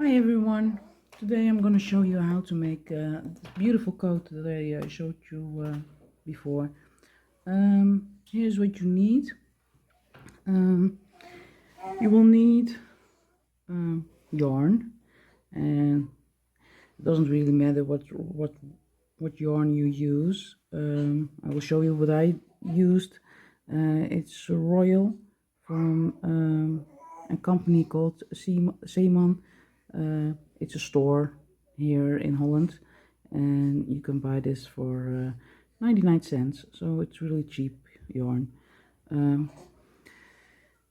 Hi everyone, today I'm going to show you how to make this beautiful coat that I showed you before. Here's what you need. You will need yarn, and it doesn't really matter what yarn you use. I will show you what I used. It's Royal from a company called Zeeman. It's a store here in Holland, and you can buy this for 99 cents, so it's really cheap yarn.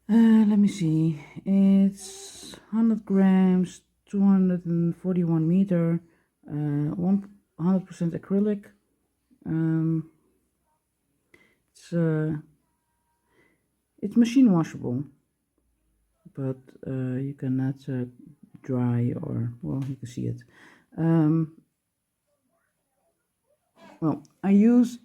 Let me see, it's 100 grams, 241 meter, 100% acrylic. It's machine washable, but you cannot dry, or well, you can see it. Well, I use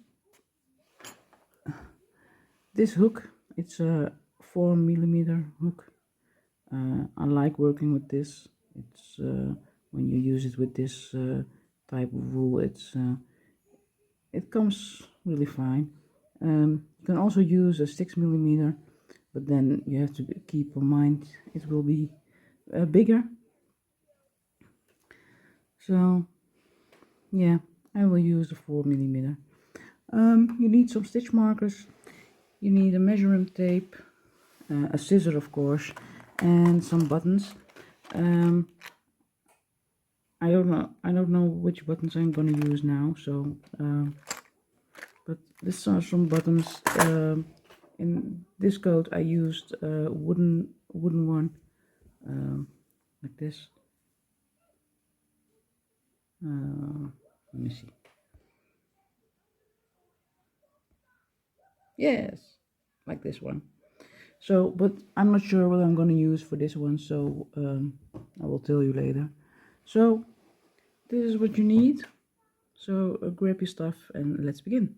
this hook. It's a 4mm hook. I like working with this. It's when you use it with this type of wool, it comes really fine. You can also use a 6mm, but then you have to keep in mind it will be bigger. So yeah, I will use the 4mm. You need some stitch markers, you need a measuring tape, a scissor of course, and some buttons. I don't know which buttons I'm gonna use now, so but these are some buttons. In this coat I used a wooden one, like this. Let me see. Yes, like this one. So, but I'm not sure what I'm going to use for this one, so I will tell you later. So, this is what you need. So, grab your stuff and let's begin.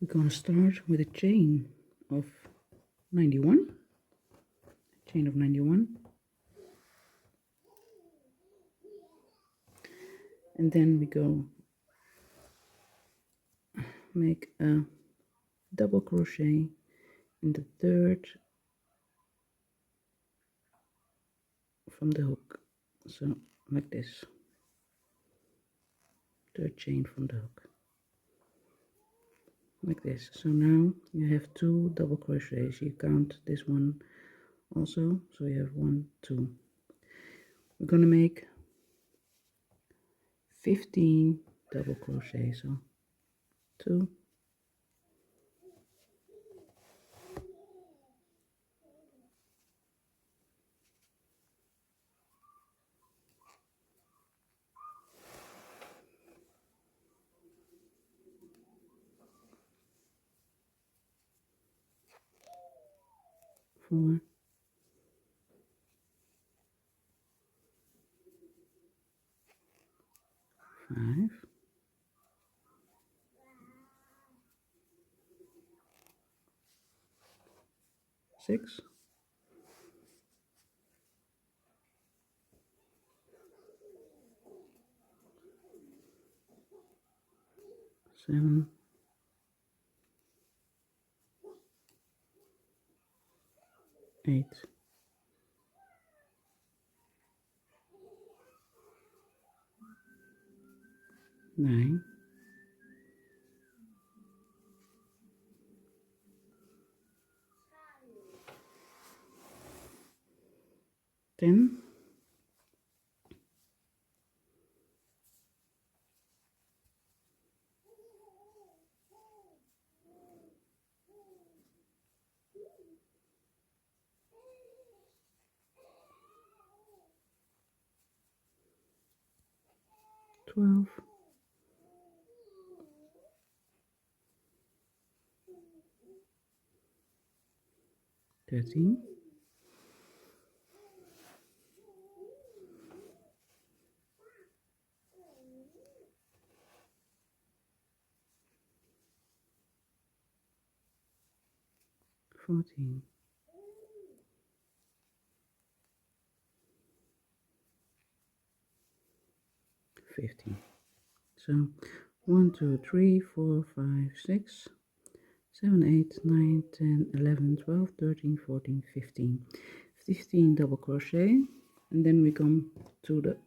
We're going to start with a chain of 91. Chain of 91. And then we go make a double crochet in the third from the hook, so like this. Third chain from the hook, like this. So now you have 2 double crochets. You count this one also, so you have 1, 2. We're gonna make 15 double crochets. So 2, 4, 5, 6, 7, 8, 9, 10, 12, 13, 14, 15. So 1, 2, 3, 4, 5, 6, 7, 8, 9, 10, 11, 12, 13, 14, 15. 15 double crochet, and then we come to the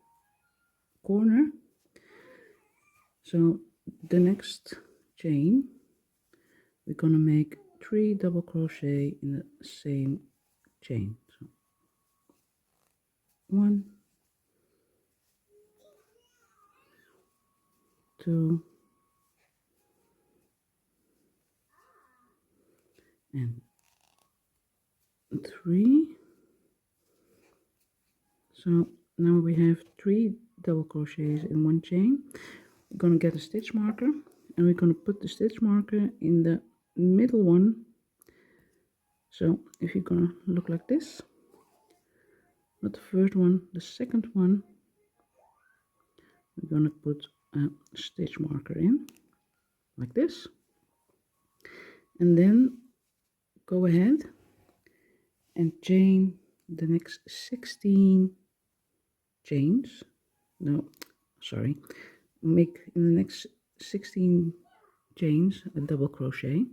corner. So the next chain, we're gonna make 3 double crochet in the same chain. So 1, 2, and 3. So now we have 3 double crochets in one chain. We're gonna get a stitch marker, and we're gonna put the stitch marker in the middle one. So if you're gonna look like this, not the first one, the second one, we're gonna put a stitch marker in like this, and then go ahead and chain the next 16 chains. No, sorry, make in the next 16 chains a double crochet,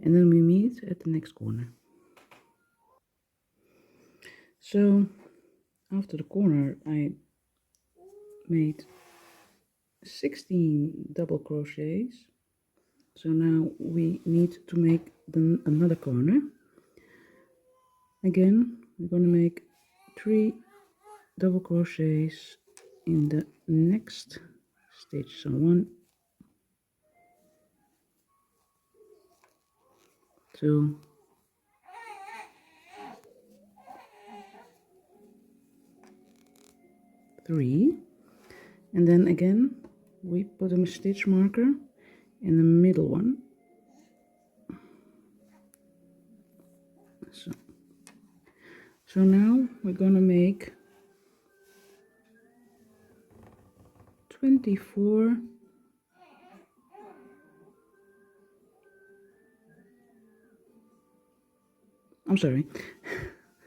and then we meet at the next corner. So after the corner I made 16 double crochets. So now we need to make another corner. Again, we're going to make 3 double crochets in the next stitch. So 1, 2, 3, and then again we put a stitch marker in the middle one. So now we're gonna make 24 I'm sorry,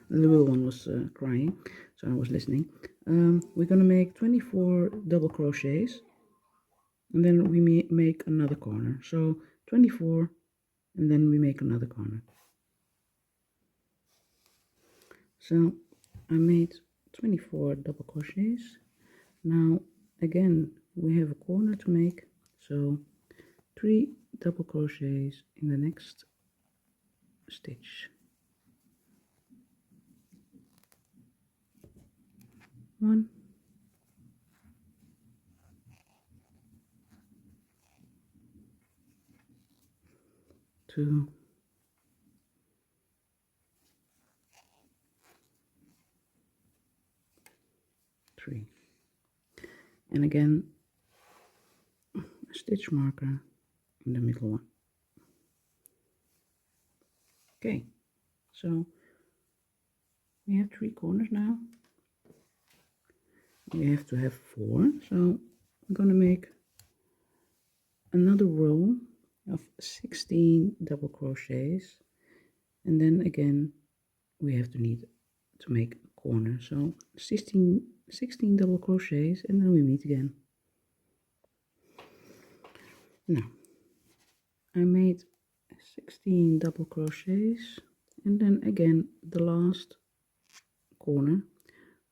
the little one was crying, so I was listening. We're gonna make 24 double crochets, and then we make another corner. So 24, and then we make another corner. So I made 24 double crochets. Now again we have a corner to make, so 3 double crochets in the next stitch. 1, 2, 3, and again a stitch marker in the middle one. Okay, so we have 3 corners now. We have to have 4, so I'm gonna make another row of 16 double crochets, and then again we have to need to make a corner. So 16 double crochets, and then we meet again. Now I made 16 double crochets, and then again the last corner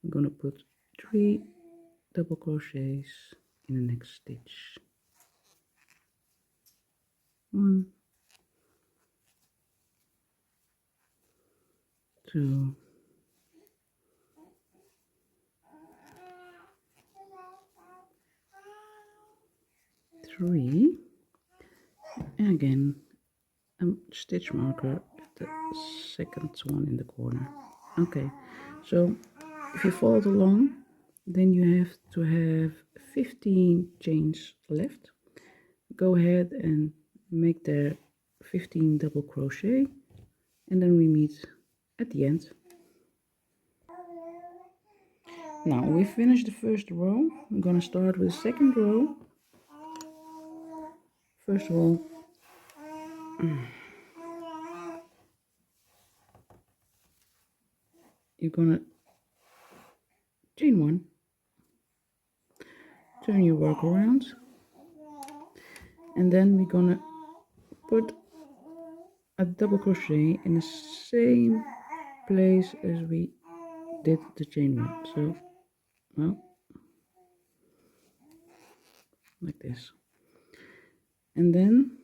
I'm gonna put 3 double crochets in the next stitch. 1, 2, 3, and again a stitch marker at the second one in the corner. Okay, so if you followed along, then you have to have 15 chains left. Go ahead and make there 15 double crochet, and then we meet at the end. Now we finished the first row. I'm gonna start with the second row. First of all, you're gonna chain 1, turn your work around, and then we're gonna put a double crochet in the same place as we did the chain one. So, well, like this. And then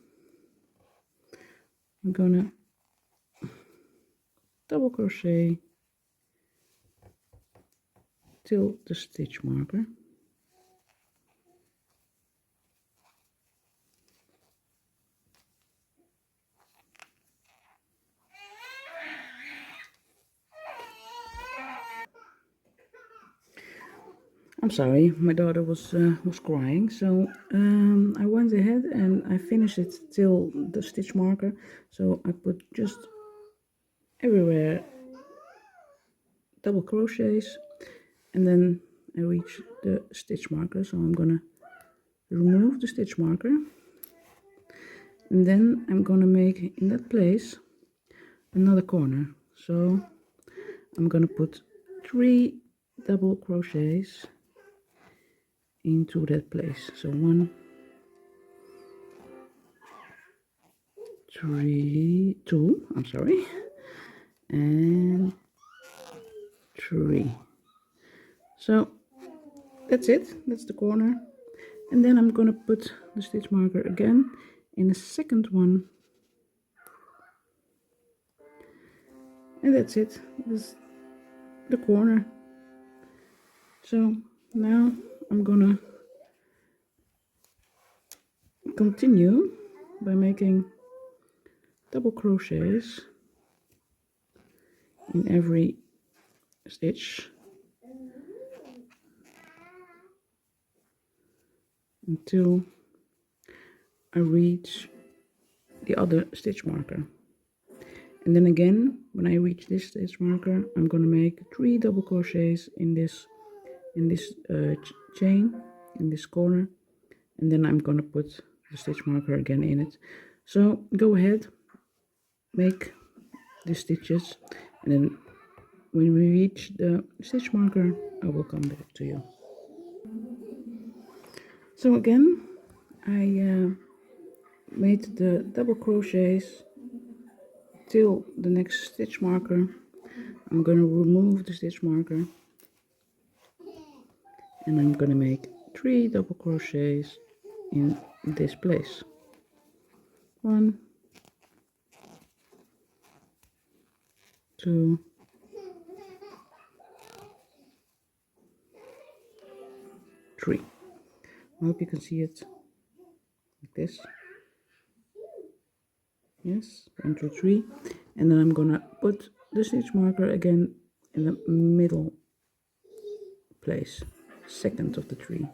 I'm gonna double crochet till the stitch marker. I'm sorry, my daughter was crying, so I went ahead and I finished it till the stitch marker. So I put just everywhere double crochets, and then I reach the stitch marker. So I'm gonna remove the stitch marker, and then I'm gonna make in that place another corner. So I'm gonna put 3 double crochets into that place. So 1, 3, 2, I'm sorry, and 3. So that's it, that's the corner. And then I'm gonna put the stitch marker again in the second one, and that's it, that's the corner. So now I'm gonna continue by making double crochets in every stitch until I reach the other stitch marker. And then again, when I reach this stitch marker, I'm gonna make 3 double crochets in this chain, in this corner, and then I'm gonna put the stitch marker again in it. So go ahead, make the stitches, and then when we reach the stitch marker, I will come back to you. So again, I made the double crochets till the next stitch marker. I'm going to remove the stitch marker, and I'm going to make 3 double crochets in this place. 1, 2, 3. I hope you can see it like this. Yes, 1, 2, 3, and then I'm gonna put the stitch marker again in the middle place, second of the 3.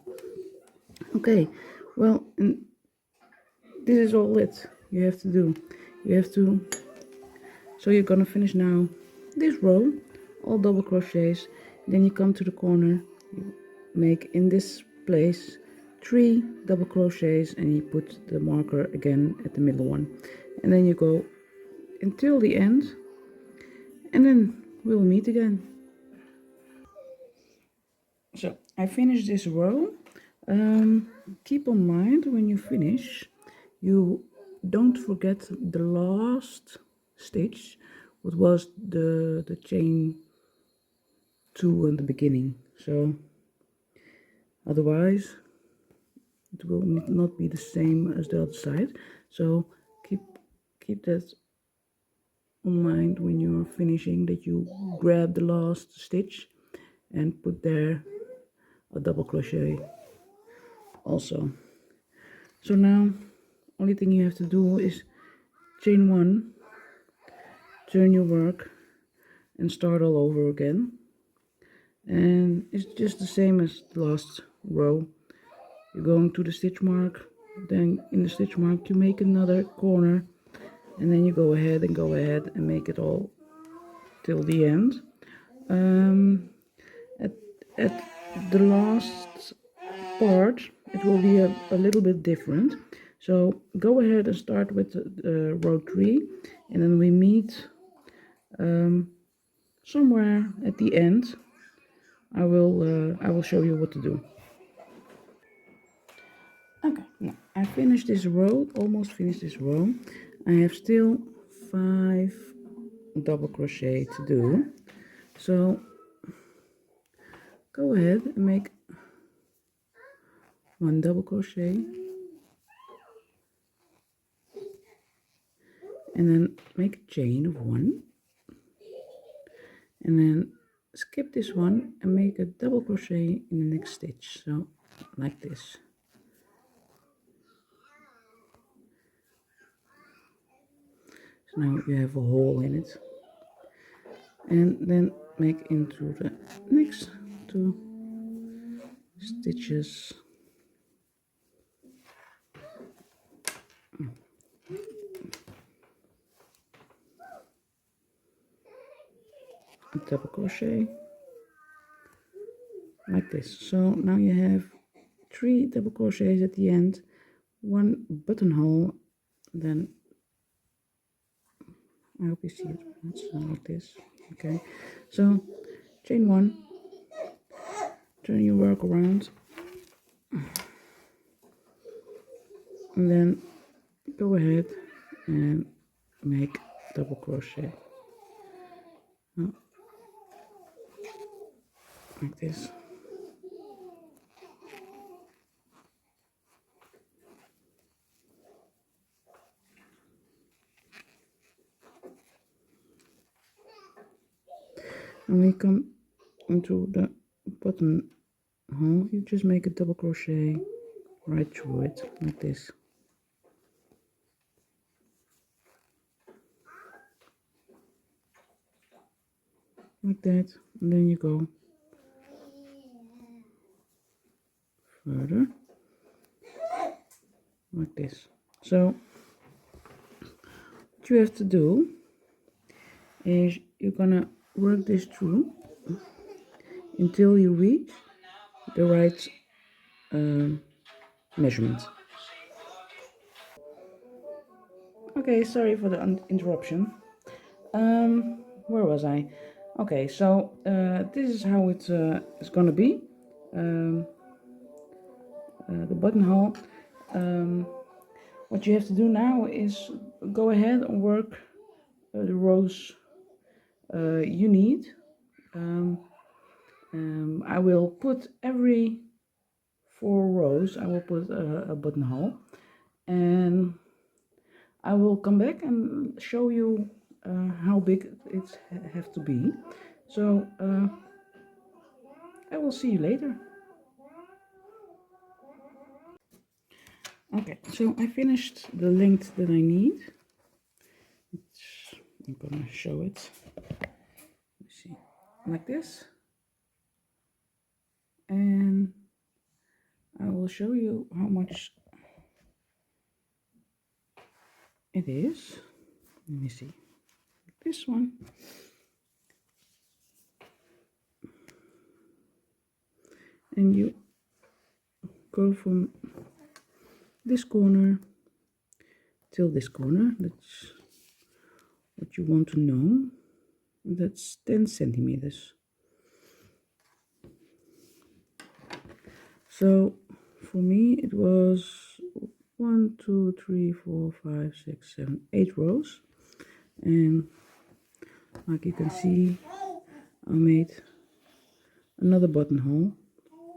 Okay, well, and this is all it you have to do. You have to, so you're gonna finish now this row, all double crochets, then you come to the corner, you make in this place 3 double crochets, and you put the marker again at the middle one, and then you go until the end, and then we'll meet again. So I finished this row. Keep in mind when you finish, you don't forget the last stitch, what was the chain 2 in the beginning. So otherwise it will not be the same as the other side. So keep that in mind when you're finishing, that you grab the last stitch and put there a double crochet also. So now only thing you have to do is chain 1, turn your work, and start all over again. And it's just the same as the last row. You're going to the stitch mark, then in the stitch mark you make another corner, and then you go ahead and make it all till the end. At the last part it will be a little bit different, so go ahead and start with row 3, and then we meet somewhere at the end. I will show you what to do. Okay, now I finished this row, almost finished this row. I have still 5 double crochet to do. So go ahead and make 1 double crochet. And then make a chain of 1. And then skip this one and make a double crochet in the next stitch. So like this. So now you have a hole in it. And then make into the next 2 stitches a double crochet like this. So now you have 3 double crochets at the end, 1 buttonhole, then I hope you see it. It's like this. Okay, so chain 1, turn your work around, and then go ahead and make double crochet like this. And we come into the buttonhole, you just make a double crochet right through it like this. Like that, and then you go further like this. So what you have to do is you're gonna work this through until you reach the right measurement. Okay, sorry for the interruption. Where was I? Okay, so this is how it is gonna be. The buttonhole. What you have to do now is go ahead and work the rows you need. I will put every 4 rows, I will put a buttonhole, and I will come back and show you how big it have to be. So I will see you later. Okay, so I finished the length that I need. I'm gonna show it. Let's see, like this, and I will show you how much it is. Let me see, this one. And you go from this corner till this corner. That's what you want to know. That's 10 centimeters. So for me it was 1, 2, 3, 4, 5, 6, 7, 8 rows, and like you can see, I made another buttonhole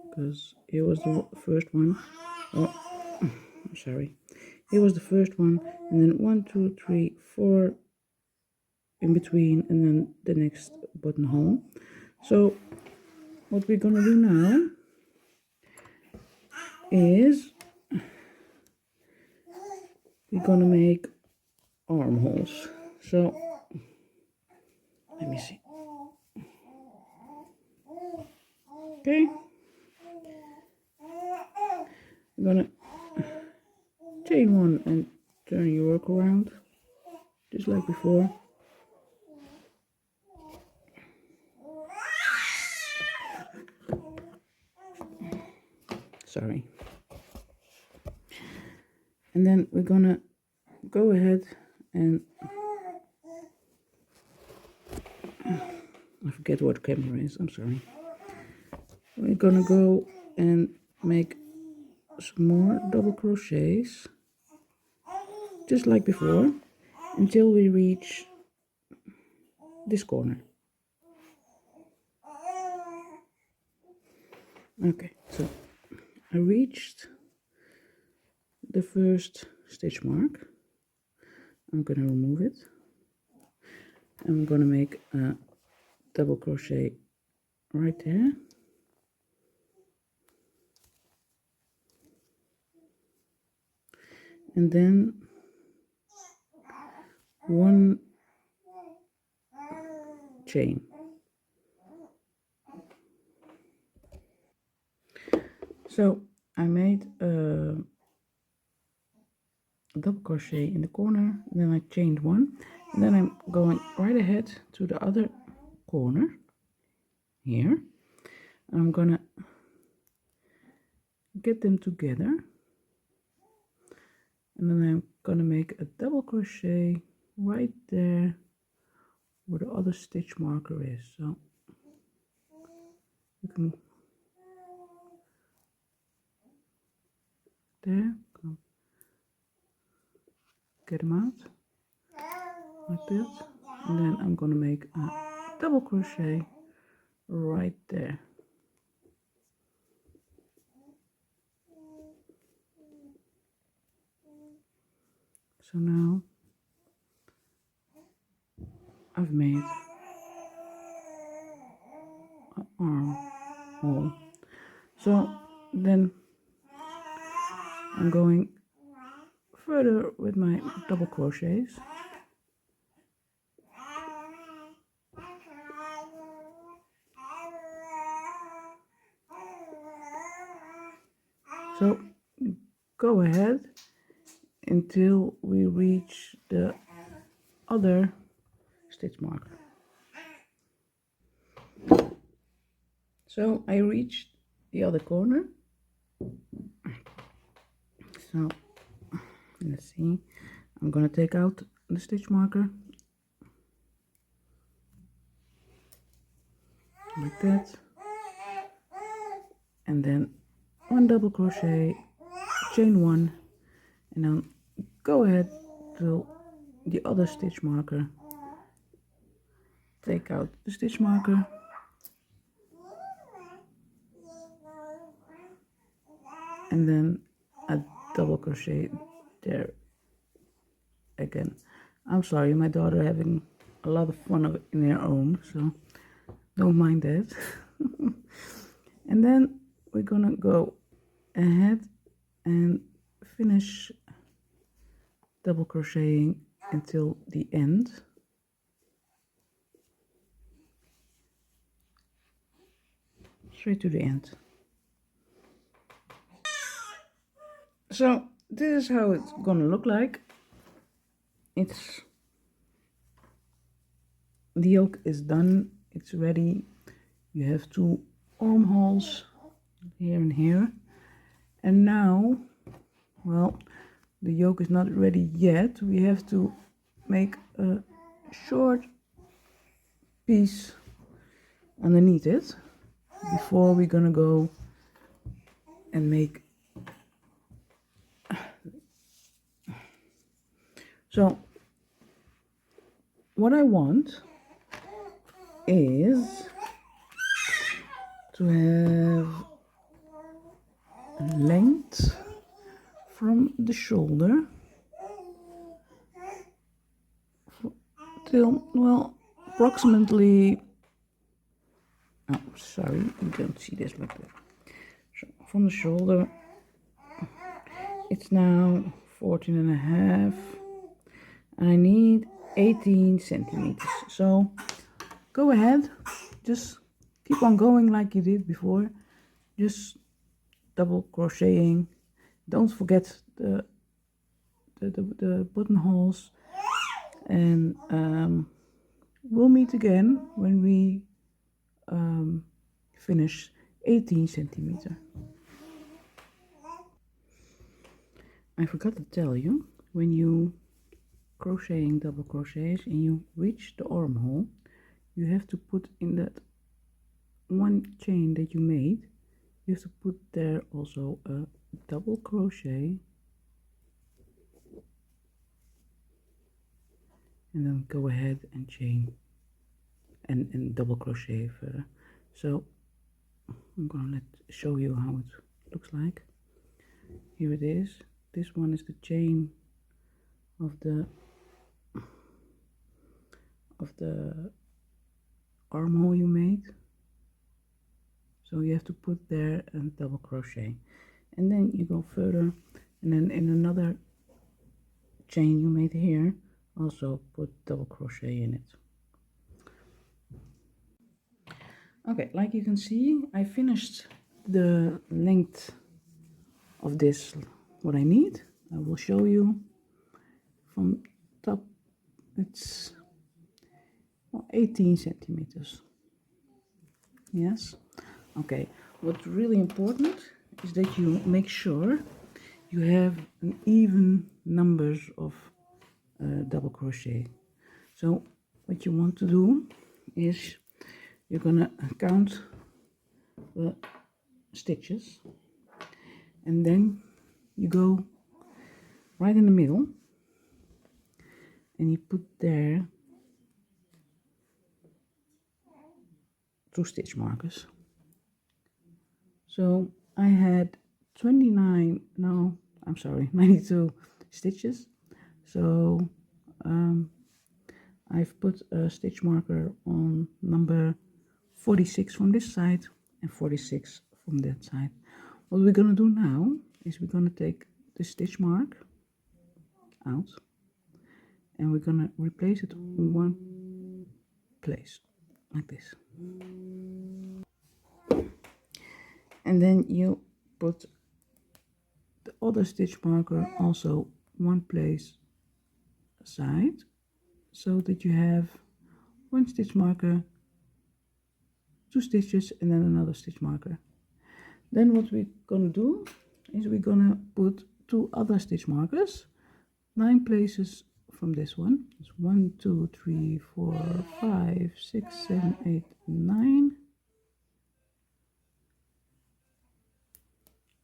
because here was the first one. Oh, sorry. Here was the first one, and then 1, 2, 3, 4 in between, and then the next buttonhole. So what we're gonna do now is we're gonna make armholes. So let me see. Okay, we're gonna chain 1 and turn your work around just like before. Sorry. And then we're gonna go ahead and I forget what camera is, I'm sorry. We're gonna go and make some more double crochets, just like before, until we reach this corner. Okay, so I reached the first stitch mark. I'm gonna remove it. I'm gonna make a double crochet right there. And then one chain. So I made a double crochet in the corner, then I chained one, and then I'm going right ahead to the other corner here. I'm gonna get them together, and then I'm gonna make a double crochet right there where the other stitch marker is. So you can there, get them out like that, and then I'm gonna make a double crochet right there. So now I've made an armhole. So then I'm going further with my double crochets. So go ahead until we reach the other stitch marker. So I reached the other corner. So let's see, I'm gonna take out the stitch marker like that, and then one double crochet, chain one, and then go ahead to the other stitch marker, take out the stitch marker, and then a double crochet there again. I'm sorry, my daughter having a lot of fun in her own, so don't mind that. And then we're gonna go ahead and finish double crocheting until the end. Straight to the end. So this is how it's gonna look like. It's the yoke is done, it's ready. You have two armholes here and here, and now, well, the yoke is not ready yet. We have to make a short piece underneath it before we're gonna go and make. So what I want is to have a length from the shoulder till, well, approximately, oh sorry, you don't see this like that. So from the shoulder, it's now 14 and a half, and I need 18 centimeters. So go ahead, just keep on going like you did before, just double crocheting. Don't forget the buttonholes, and we'll meet again when we finish 18 centimeter. I forgot to tell you, when you crocheting double crochets and you reach the armhole, you have to put in that one chain that you made, you have to put there also a double crochet and then go ahead and chain and double crochet further. So I'm gonna show you how it looks like. Here it is. This one is the chain of the armhole you made. So you have to put there and double crochet, and then you go further, and then in another chain you made here, also put double crochet in it. Okay, like you can see, I finished the length of this, what I need. I will show you from top. It's 18 centimeters. Yes. Okay, what's really important is that you make sure you have an even numbers of double crochet. So what you want to do is you're gonna count the stitches, and then you go right in the middle and you put there 2 stitch markers. So I had 29, no, I'm sorry, 92 stitches. So I've put a stitch marker on number 46 from this side and 46 from that side. What we're gonna do now is we're gonna take the stitch mark out and we're gonna replace it in one place like this. And then you put the other stitch marker also one place aside, so that you have one stitch marker, 2 stitches, and then another stitch marker. Then what we're gonna do is we're gonna put 2 other stitch markers 9 places from this one. It's 1, 2, 3, 4, 5, 6, 7, 8, 9,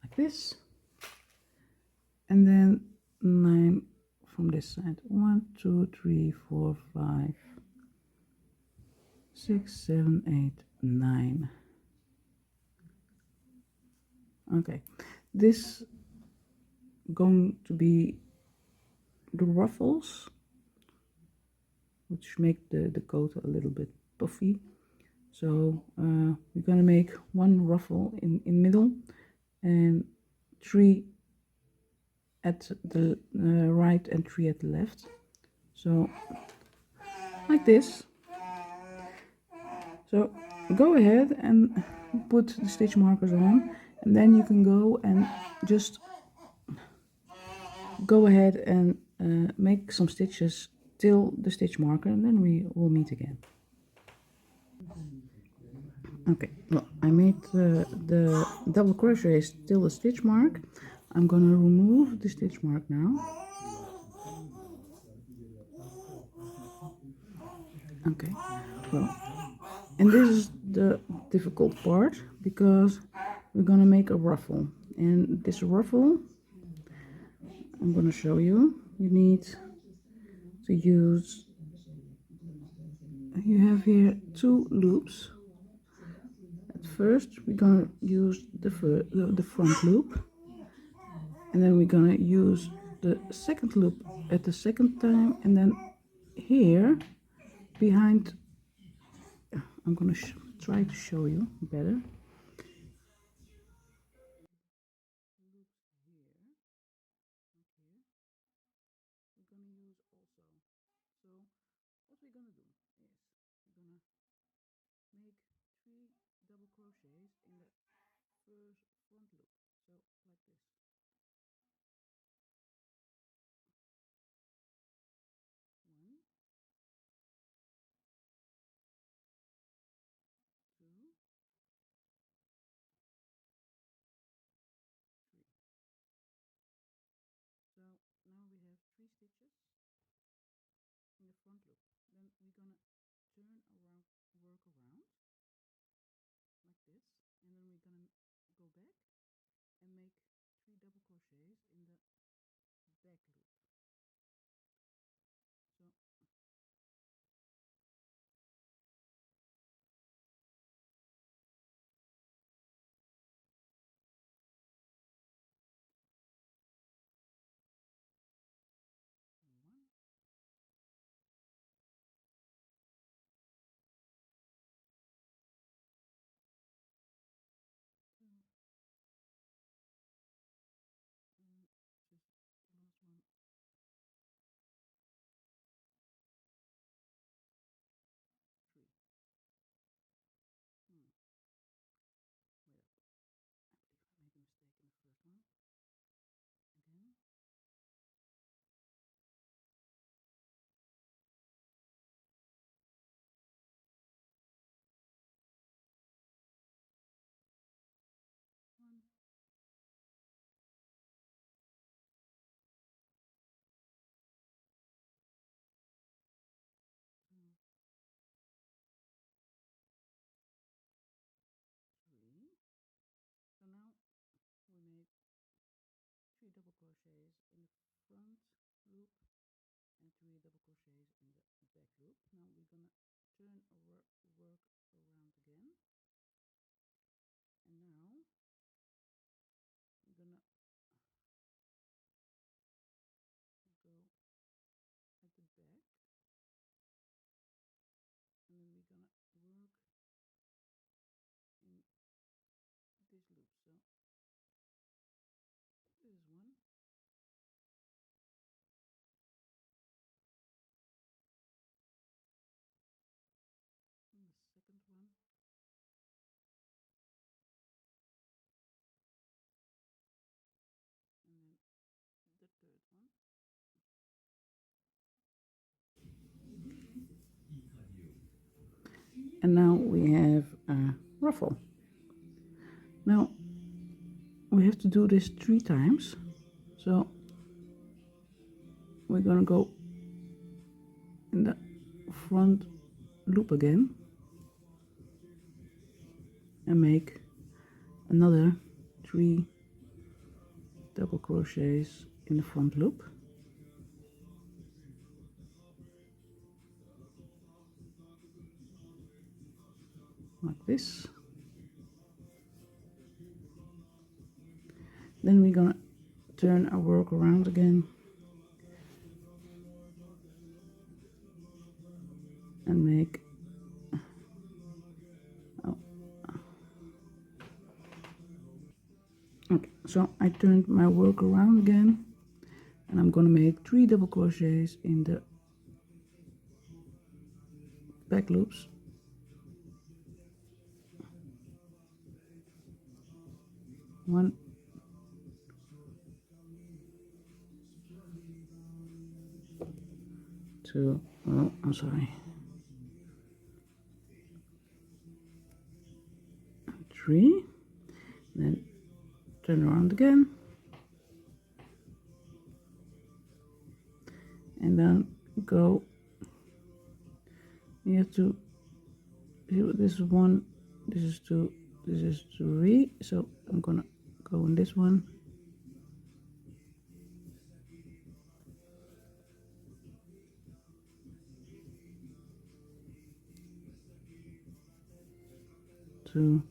like this, and then 9 from this side. 1, 2, 3, 4, 5, 6, 7, 8, 9. Okay, this going to be the ruffles, which make the coat a little bit puffy. So we're gonna make 1 ruffle in middle and 3 at the right and 3 at the left. So like this. So go ahead and put the stitch markers on, and then you can go and just go ahead and make some stitches till the stitch marker, and then we will meet again. Okay, well, I made the double crochet till the stitch mark. I'm gonna remove the stitch mark now. Okay, well, and this is the difficult part because we're gonna make a ruffle, and this ruffle I'm gonna show you. You need to use, you have here 2 loops. At first we're gonna use the front loop, and then we're gonna use the second loop at the second time, and then here behind, I'm gonna try to show you better. What we're gonna do is we're gonna make 3 double crochets in the first front loop, so like this. 1, 2, 3. So now we have 3 stitches in the front loop. Then we're gonna turn around, work around like this, and then we're gonna go back and make 3 double crochets in the back loop. So one, two, and just the last one, three. Wait up. I believe I made a mistake in the first one. Again. One, two, three. So now we made 3 double crochets in the front loop and 3 double crochets in the back loop. Now we're gonna turn our work around again, and now we're gonna go at the back, and then we're gonna work in this loop. So this is one, and the second one, and then the third one. And now we have a ruffle. Now we have to do this 3 times. So we're gonna go in the front loop again and make another 3 double crochets in the front loop. Like this. Then we're gonna turn our work around again and make okay, so I turned my work around again, and I'm gonna make 3 double crochets in the back loops. One, two, oh, I'm sorry, 3, then turn around again, and then go. You have to see, this is 1, this is 2, this is 3, so I'm gonna go in this one, two,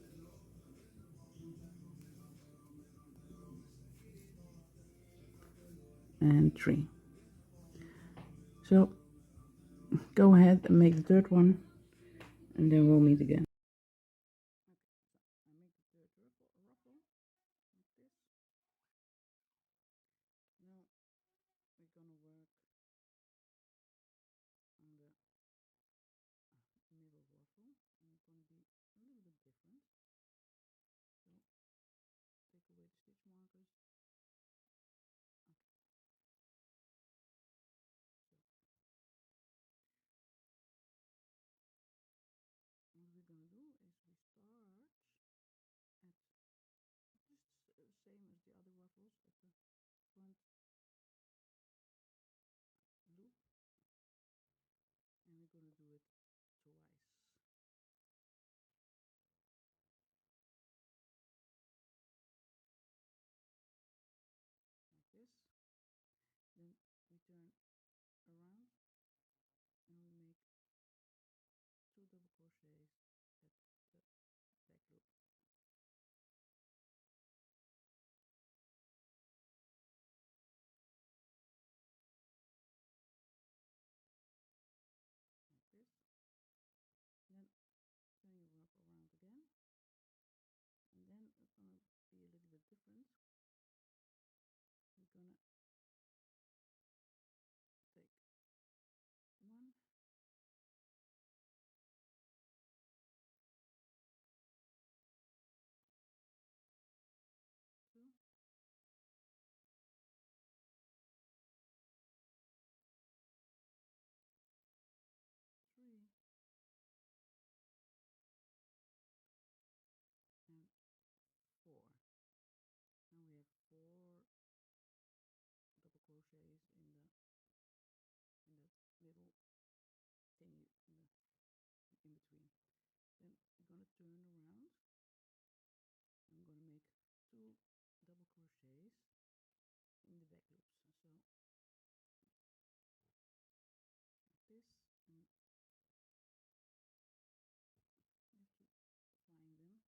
and 3. So go ahead and make the third one, and then we'll meet again. Okay, so I make the third ruffle like this. Now we're gonna work on the middle ruffle, and it's gonna be a little bit different. So take away the stitch markers. Okay, so what we're gonna do is we start at just same as the other ruffles at the front loop, and we're gonna do it twice. be a little bit different. I'm gonna take one, two, three, and four. Now we have 4 double crochets in the little thingy in between. Then I'm gonna turn around. I'm gonna make 2 double crochets in the back loops. So like this, and you have to find them.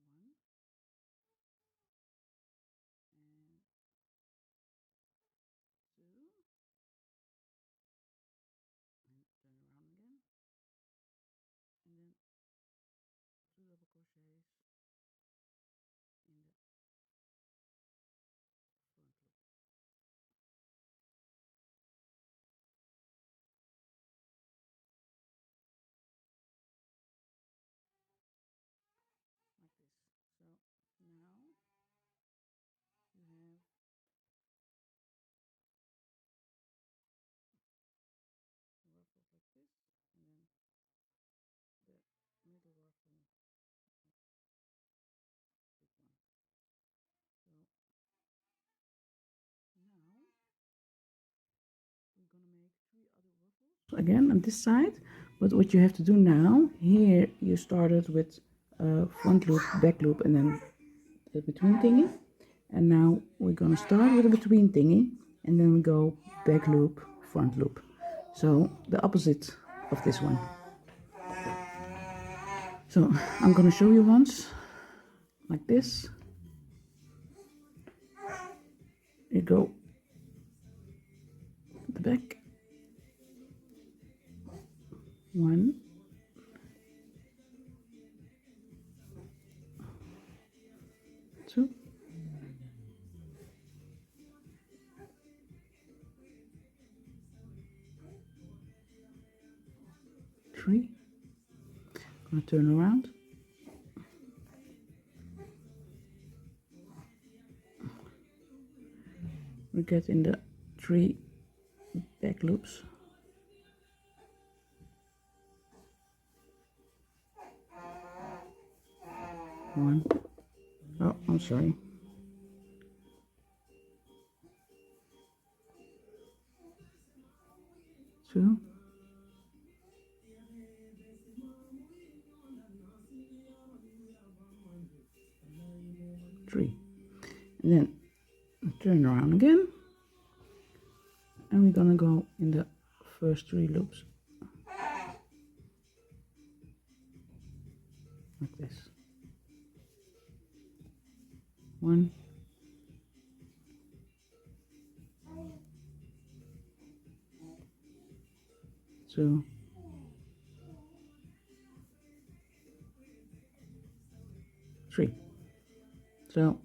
1 and 2, and turn around again, and then 2 double crochets in the front loop like this. So now you have the ruffles like this, and then the middle ruffle like this one. So now we're gonna make 3 other ruffles again on this side. But what you have to do now, here you started with front loop, back loop, and then the between thingy. And now we're gonna start with the between thingy, and then we go back loop, front loop. So the opposite of this one. So I'm gonna show you once like this. You go at the back, 1, 2, 3. Gonna turn around. We get in the 3 back loops. 1. Oh, I'm sorry. 2. 3. And then turn around again, and we're gonna go in the first 3 loops like this. 1, 2, 3. So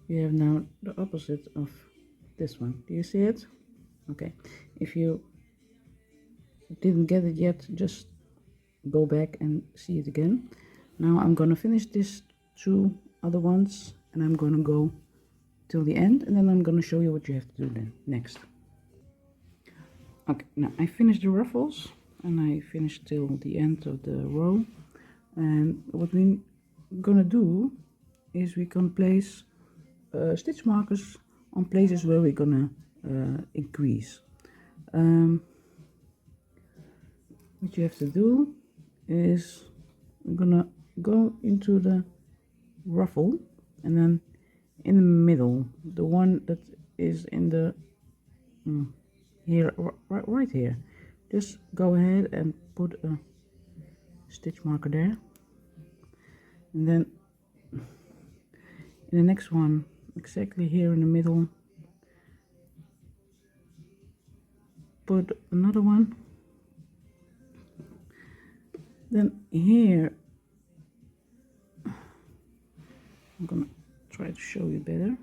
you have now the opposite of this one. Do you see it? Okay. If you didn't get it yet, just go back and see it again. Now I'm gonna finish these 2 other ones, and I'm gonna go till the end, and then I'm gonna show you what you have to do then next. Okay, now I finished the ruffles, and I finished till the end of the row. And what we're gonna do is we're gonna place stitch markers on places where we're gonna increase. What you have to do is we're gonna go into the ruffle, and then in the middle, the one that is in the here, right here, just go ahead and put a stitch marker there, and then in the next one, exactly here in the middle, put another one, Then here I'm gonna try to show you better.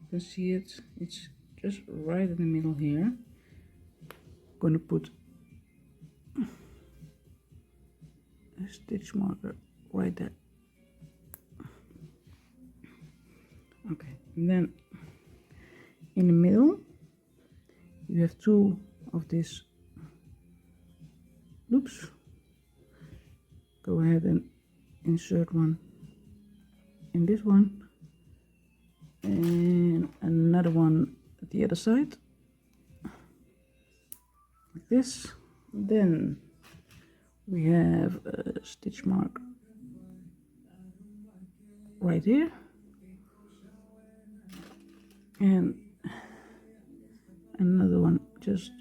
You can see it, it's just right in the middle here. I'm gonna put a stitch marker right there. Okay, and then in the middle you have two of these loops. Go ahead and insert one in this one and another one at the other side, like this. Then we have a stitch mark right here and another one just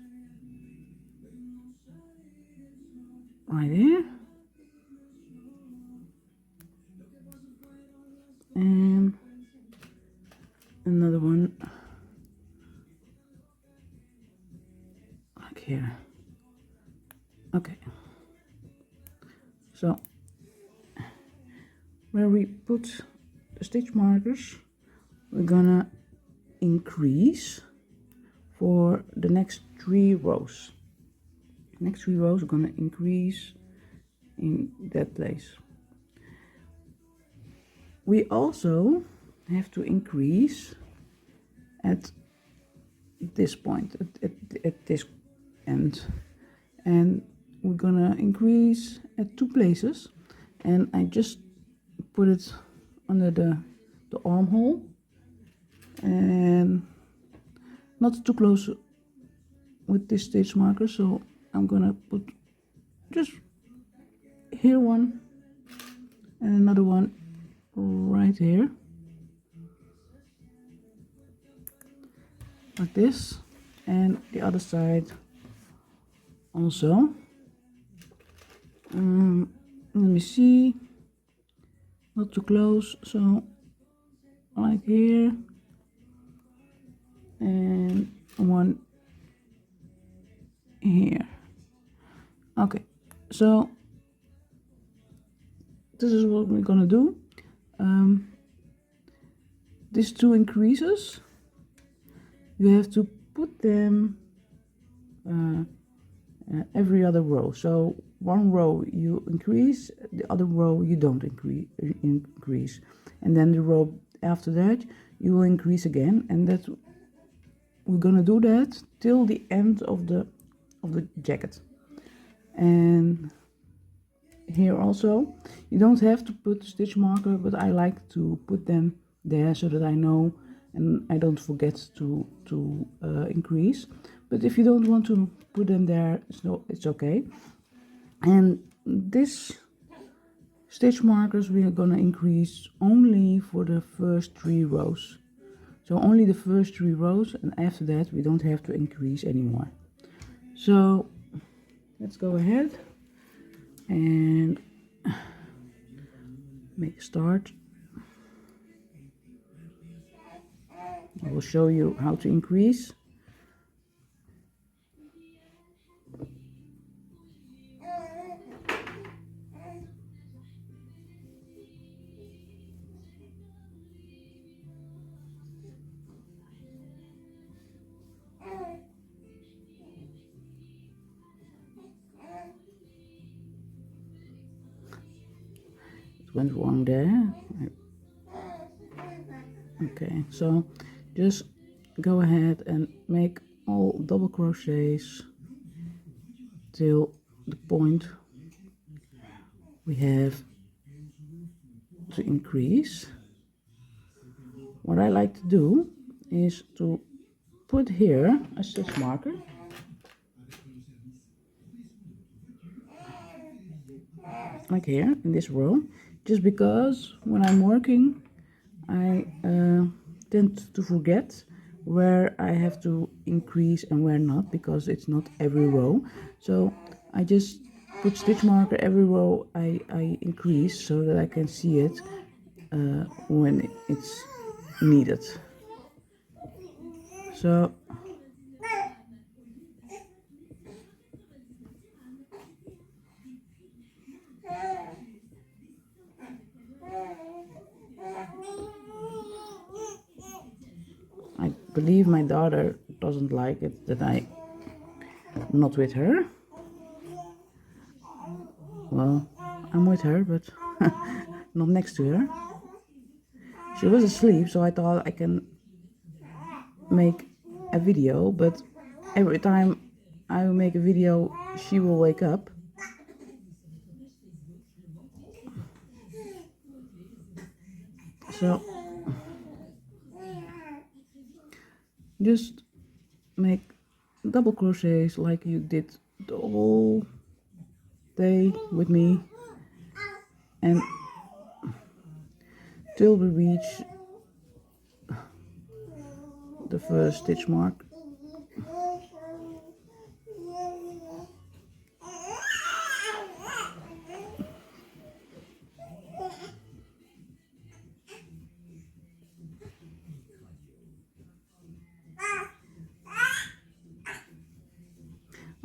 right here, and another one like here. Okay, so where we put the stitch markers, we're gonna increase for the next 3 rows. Next 3 rows are gonna increase in that place. We also have to increase at this point, at this end, and we're gonna increase at 2 places, and I just put it under the armhole and not too close with this stitch marker, so I'm gonna put just here one and another one right here, like this, and the other side also. Let me see, not too close, so like here, and one here. Okay, so this is what we're gonna do. These 2 increases, you have to put them every other row. So one row you increase, the other row you don't increase, and then the row after that you will increase again, and that we're gonna do that till the end of the jacket. And here also you don't have to put stitch marker, but I like to put them there so that I know and I don't forget to increase. But if you don't want to put them there, it's okay. And this stitch markers we are gonna increase only for the first 3 rows. So only the first 3 rows, and after that we don't have to increase anymore. So let's go ahead and make a start. I will show you how to increase. It went wrong there. Okay, so just go ahead and make all double crochets till the point we have to increase. What I like to do is to put here a stitch marker, like here in this row, just because when I'm working I tend to forget where I have to increase and where not, because it's not every row. So I just put stitch marker every row I increase, so that I can see it when it's needed. So I believe my daughter doesn't like it that I'm not with her. Well, I'm with her, but not next to her. She was asleep, so I thought I can make a video, but every time I make a video, she will wake up. So just make double crochets like you did the whole day with me, and till we reach the first stitch mark.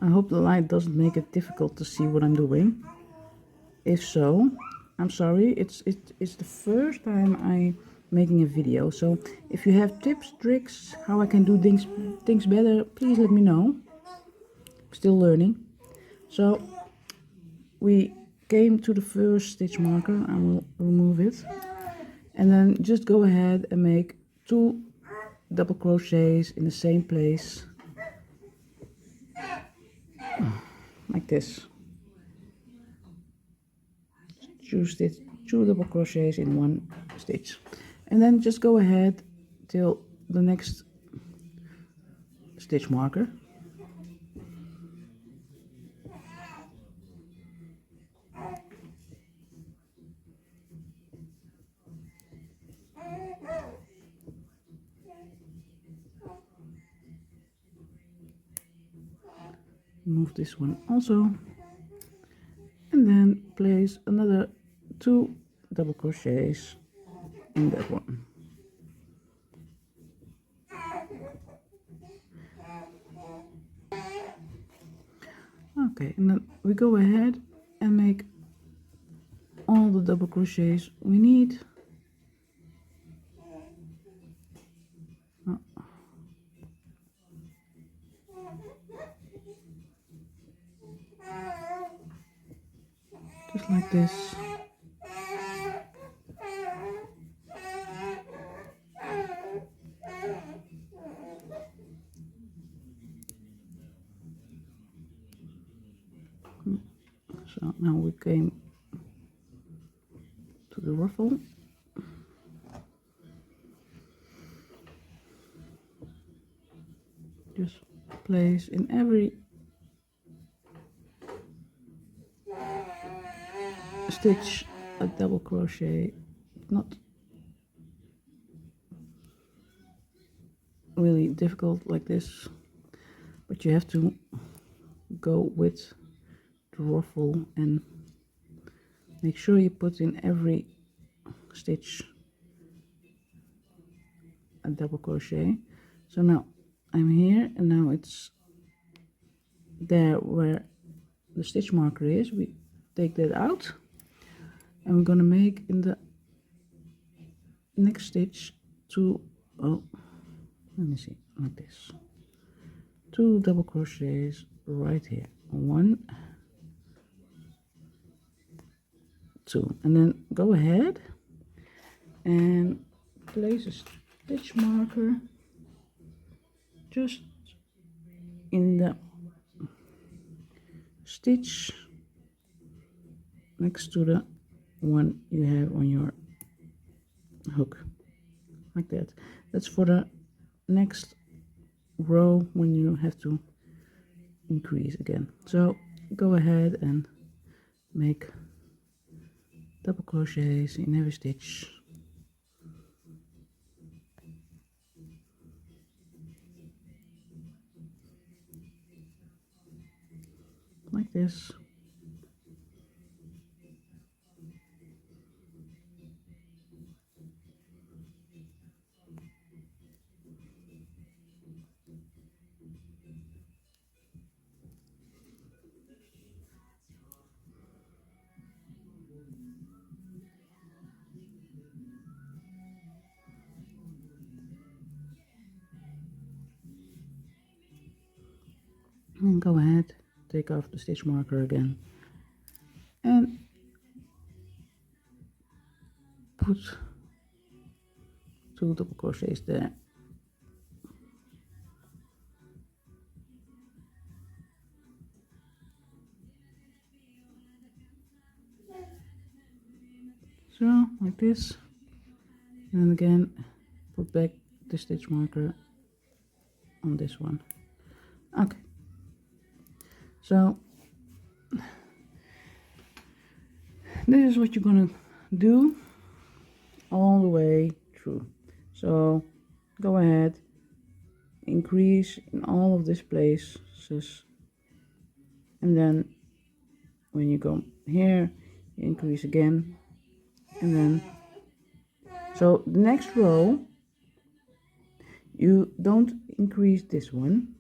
I hope the light doesn't make it difficult to see what I'm doing. If so, I'm sorry. It's the first time I'm making a video. So if you have tips, tricks, how I can do things better, please let me know. I'm still learning. So we came to the first stitch marker. I will remove it. And then just go ahead and make 2 double crochets in the same place. Like this. Two double crochets in one stitch, and then just go ahead till the next stitch marker. Move this one also, and then place another 2 double crochets in that one. Okay, and then we go ahead and make all the double crochets we need. Just like this. So now we came to the ruffle. Just place in every stitch a double crochet, not really difficult like this, but you have to go with the ruffle and make sure you put in every stitch a double crochet. So now I'm here, and now it's there where the stitch marker is. We take that out, and we're gonna make in the next stitch 2, oh, let me see, like this, 2 double crochets right here, 1, 2, and then go ahead and place a stitch marker just in the stitch next to the one you have on your hook, like that. That's for the next row when you have to increase again. So go ahead and make double crochets in every stitch. Like this. And go ahead, take off the stitch marker again and put 2 double crochets there. So like this, and again put back the stitch marker on this one. Okay, so this is what you're gonna do all the way through. So go ahead, increase in all of these places, and then when you go here, you increase again, and then so the next row you don't increase this one,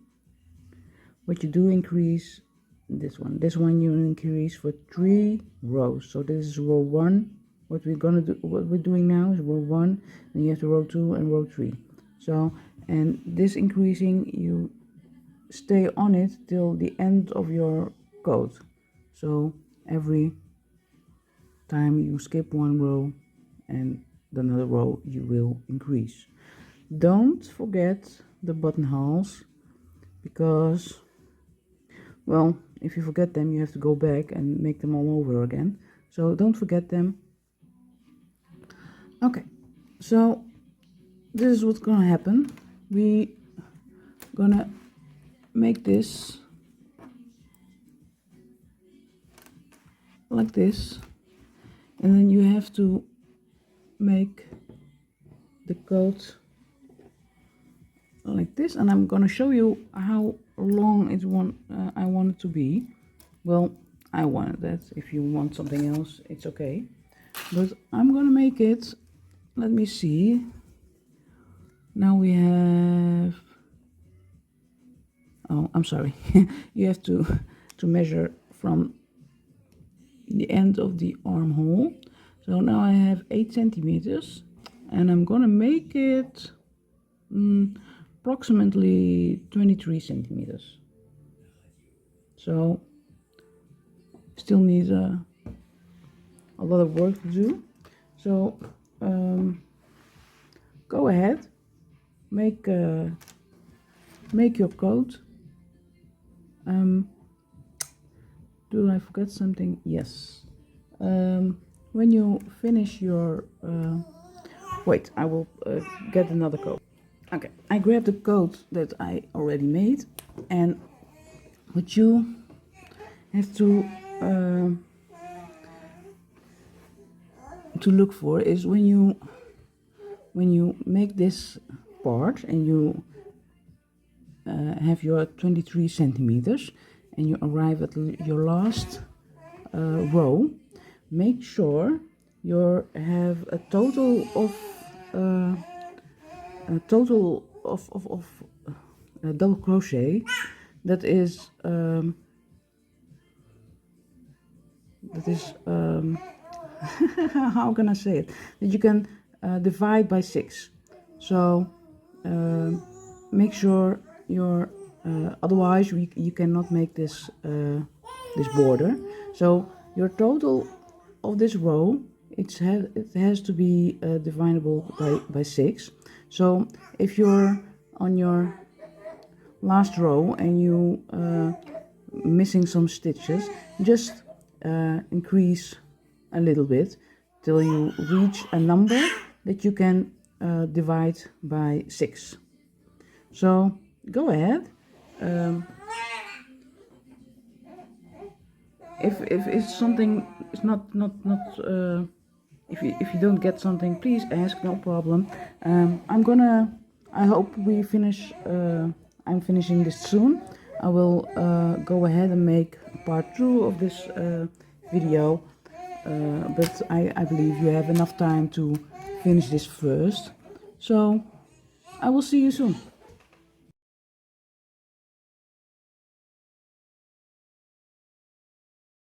but you do increase this one. This one you increase for 3 rows. So this is row 1. What we're doing now is row 1, and you have to row 2 and row 3. So, and this increasing, you stay on it till the end of your coat. So every time you skip one row and another row, you will increase. Don't forget the buttonholes, because, well, if you forget them, you have to go back and make them all over again. So don't forget them. Okay, so this is what's gonna happen. We gonna make this like this, and then you have to make the coat like this, and I'm gonna show you how long I want it to be. Well, I wanted that. If you want something else, it's okay, but I'm gonna make it, let me see, now we have, oh, I'm sorry, you have to measure from the end of the armhole. So now I have 8 centimeters, and I'm gonna make it approximately 23 centimeters. So still needs a lot of work to do. So go ahead, make your coat. Do I forget something? Yes. When you finish your wait, I will get another coat. Okay, I grabbed the coat that I already made, and what you have to look for is when you make this part and you have your 23 centimeters and you arrive at your last row, make sure you have a total of double crochet that is how can I say it, that you can divide by 6. So make sure your otherwise you cannot make this this border. So your total of this row, it has to be dividable by 6. So if you're on your last row and you missing some stitches, just increase a little bit till you reach a number that you can divide by 6. So go ahead. If it's something, it's not if you don't get something, please ask, no problem. I hope we finish. I'm finishing this soon. I will go ahead and make part 2 of this video, but I believe you have enough time to finish this first. So I will see you soon.